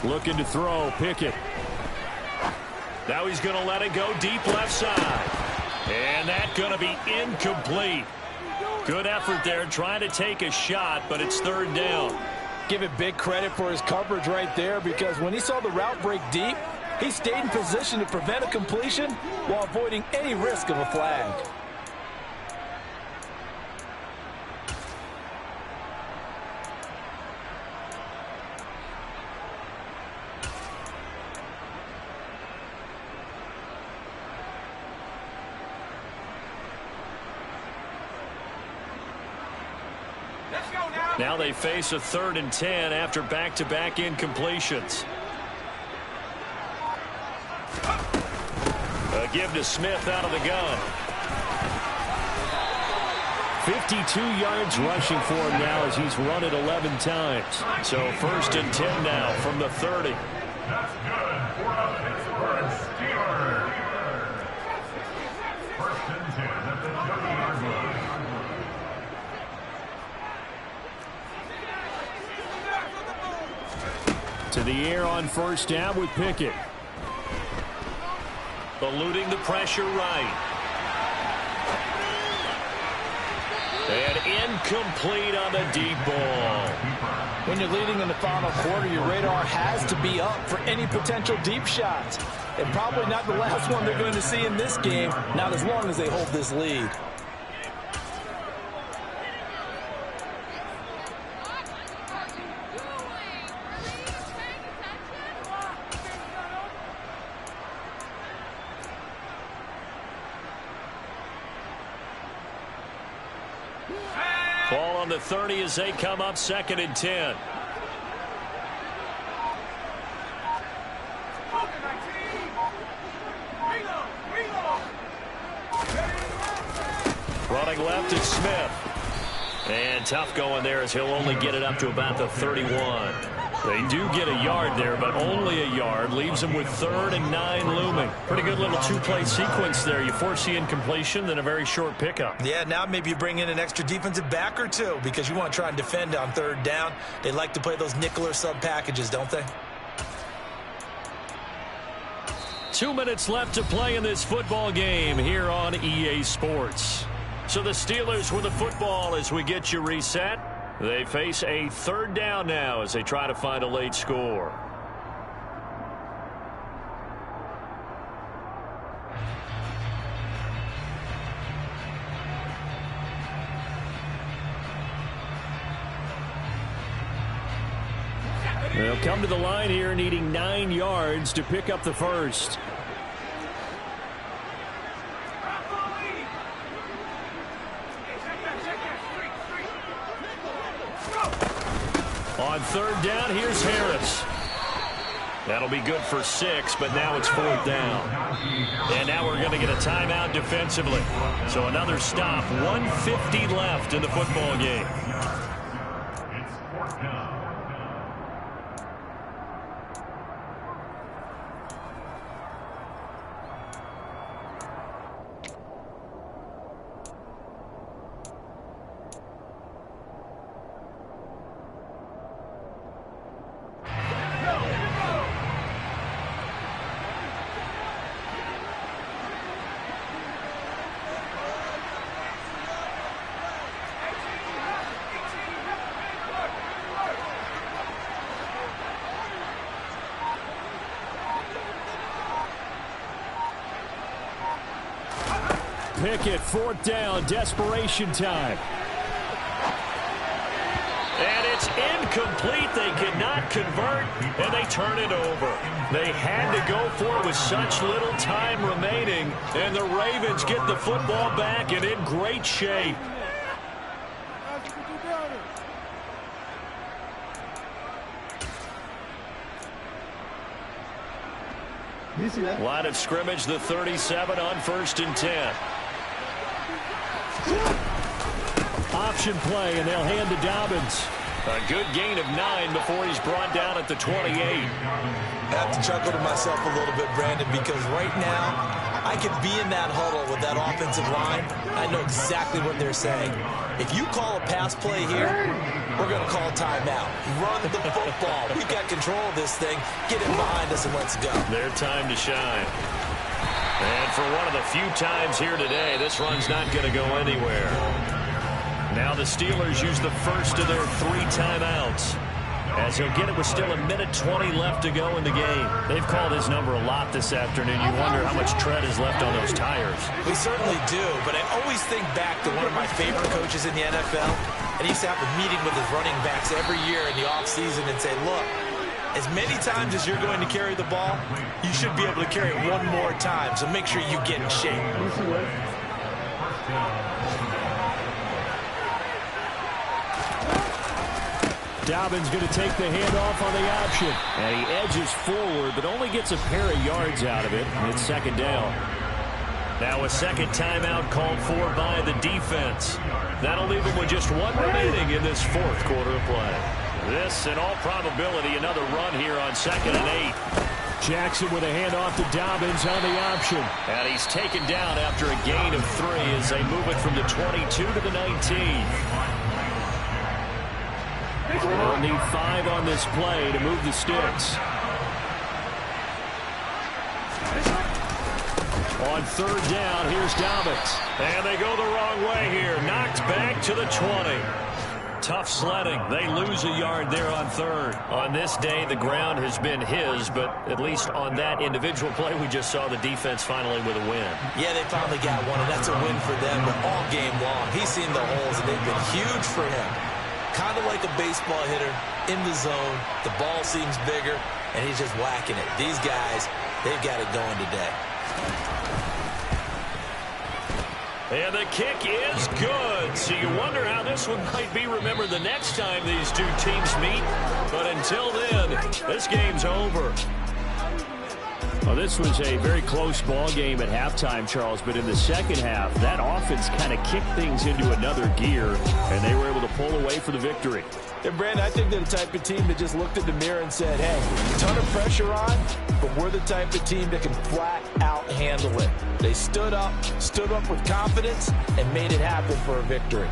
Looking to throw, Pickett. Now he's going to let it go deep left side. And that's going to be incomplete. Good effort there trying to take a shot, but it's 3rd down. Give it big credit for his coverage right there, because when he saw the route break deep, he stayed in position to prevent a completion while avoiding any risk of a flag. Let's go now. Now they face a 3rd and 10 after back-to-back incompletions. A give to Smith out of the gun. 52 yards rushing for him now as he's run it 11 times. So 1st and 10 now from the 30. That's good for the Pittsburgh Steelers. 1st and 10 at the 30-yard line. To the air on 1st down with Pickett. Eluding the pressure right. And incomplete on the deep ball. When you're leading in the final quarter, your radar has to be up for any potential deep shots. And probably not the last one they're going to see in this game, not as long as they hold this lead. Ball on the 30 as they come up 2nd and 10. Running left is Smith. And tough going there as he'll only get it up to about the 31. They do get a yard there, but only a yard. Leaves them with 3rd and 9 looming. Pretty good little 2-play sequence there. You force the incompletion, then a very short pickup. Yeah, now maybe you bring in an extra defensive back or two because you want to try and defend on 3rd down. They like to play those nickel or sub packages, don't they? 2 minutes left to play in this football game here on EA Sports. So the Steelers with the football as we get you reset. They face a 3rd down now as they try to find a late score. They'll come to the line here needing 9 yards to pick up the 1st. On 3rd down, here's Harris. That'll be good for 6, but now it's 4th down. And now we're going to get a timeout defensively. So another stop, 1:50 left in the football game. It's 4th down. Pickett, 4th down, desperation time. And it's incomplete. They cannot convert, and they turn it over. They had to go for it with such little time remaining, and the Ravens get the football back and in great shape. Line of scrimmage, the 37 on 1st and 10. Option play, and they'll hand to Dobbins. A good gain of 9 before he's brought down at the 28. I have to chuckle to myself a little bit, Brandon, because right now I could be in that huddle with that offensive line. I know exactly what they're saying. If you call a pass play here, we're going to call timeout. Run the football. We've got control of this thing. Get it behind us and let's go. Their time to shine. And for one of the few times here today, this run's not going to go anywhere. Now the Steelers use the first of their 3 timeouts. As he'll get it with still 1:20 left to go in the game. They've called his number a lot this afternoon. You wonder how much tread is left on those tires. We certainly do, but I always think back to one of my favorite coaches in the NFL. And he used to have a meeting with his running backs every year in the offseason and say, look, as many times as you're going to carry the ball, you should be able to carry it one more time. So make sure you get in shape. Dobbins going to take the handoff on the option. And he edges forward, but only gets a pair of yards out of it. It's second down. Now a second timeout called for by the defense. That'll leave them with just one remaining in this fourth quarter of play. This, in all probability, another run here on 2nd and 8. Jackson with a handoff to Dobbins on the option. And he's taken down after a gain of 3 as they move it from the 22 to the 19. They'll need 5 on this play to move the sticks. On 3rd down, here's Dobbins. And they go the wrong way here. Knocked back to the 20. Tough sledding. They lose a yard there on 3rd. On this day, the ground has been his, but at least on that individual play, we just saw the defense finally with a win. Yeah, they finally got one, and that's a win for them. But all game long, he's seen the holes, and they've been huge for him. Kind of like a baseball hitter in the zone. The ball seems bigger, and he's just whacking it. These guys, they've got it going today. And the kick is good. So you wonder how this one might be remembered the next time these two teams meet. But until then, this game's over. Well, this was a very close ball game at halftime, Charles, but in the second half, that offense kind of kicked things into another gear, and they were able to pull away for the victory. And, Brandon, I think they're the type of team that just looked in the mirror and said, hey, ton of pressure on, but we're the type of team that can flat out handle it. They stood up with confidence, and made it happen for a victory.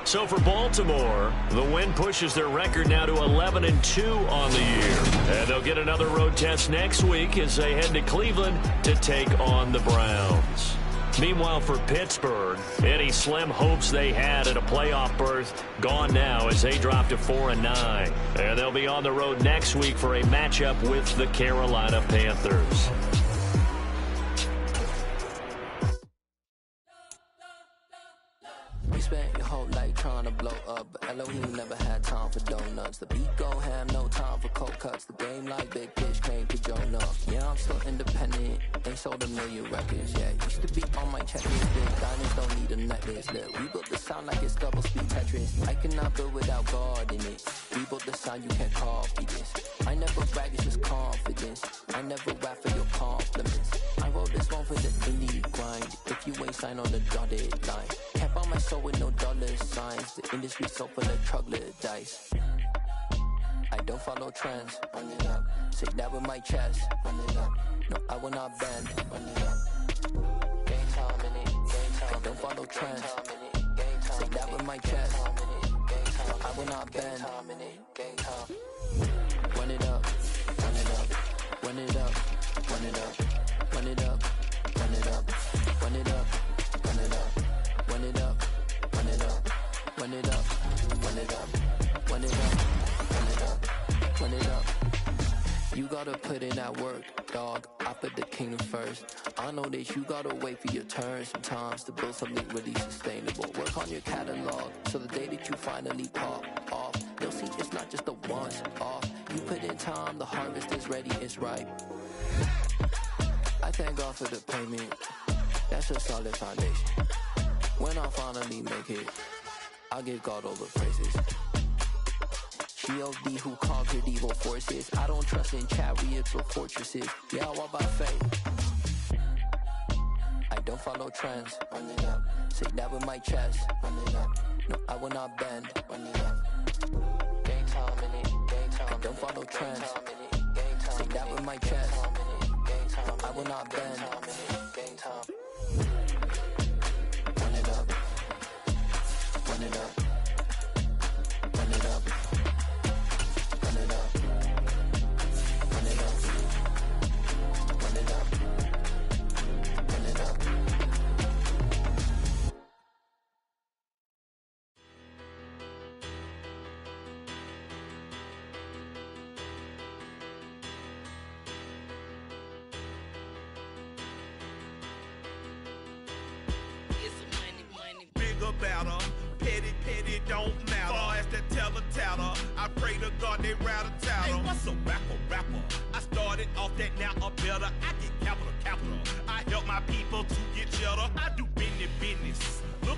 So for Baltimore, the win pushes their record now to 11-2 on the year. And they'll get another road test next week as they head to Cleveland to take on the Browns. Meanwhile, for Pittsburgh, any slim hopes they had at a playoff berth gone now as they drop to 4-9. And they'll be on the road next week for a matchup with the Carolina Panthers. You spent your whole life trying to blow up, but Elohim never had time for donuts. The beat go ham, no time for cold cuts. The game like big fish came to Jonah. Yeah, I'm still independent, ain't sold a million records yet. Used to be on my checklist, big diamonds don't need a necklace. Look, we built the sound like it's double speed Tetris. I cannot build without God in it. We built the sound, you can't copy this. I never brag, it's just confidence. I never rap for your compliments. I wrote this one for the indie grind. If you ain't signed on the dotted line, can't buy my soul with no dollar signs. The industry so full of troglodytes. I don't follow trends. Run it up. Say that with my chest. Run it up. No, I will not bend. Run it up. Game time in it. Game time. I don't follow trends. Say that with my chest. No, I will not bend. Game time. Run it up. Run it up. Run it up. Run it up. Run it up. Run it up. Run it up. Run it up. Run it up. Run it up. Run it up. Run it up. Run it up. Run it up. Run it up. You gotta put in that work, dog. I put the kingdom first. I know that you gotta wait for your turn sometimes to build something really sustainable. Work on your catalog, so the day that you finally pop off, you'll see it's not just a once off. You put in time, the harvest is ready, it's ripe. I thank God for the payment. That's a solid foundation. When I finally make it, I'll give God all the praises. G.O.D. who conquered evil forces. I don't trust in chariots or fortresses. Yeah, I walk by faith. I don't follow trends. Run it up. Say that with my chest. Run it up. No, I will not bend. Run it up. Game time in it. Game time. I don't follow trends. Say that with my chest. No, I will not bend. Game time. Run it up. Run it up. Run it up. Run it up. Run it up. Run it up. Run it up. Better. Petty don't matter. Far as the teller, I pray to God they rattle tattle. Hey, what's a rapper? I started off that, now I'm better. I get capital. I help my people to get cheddar. I do business. Look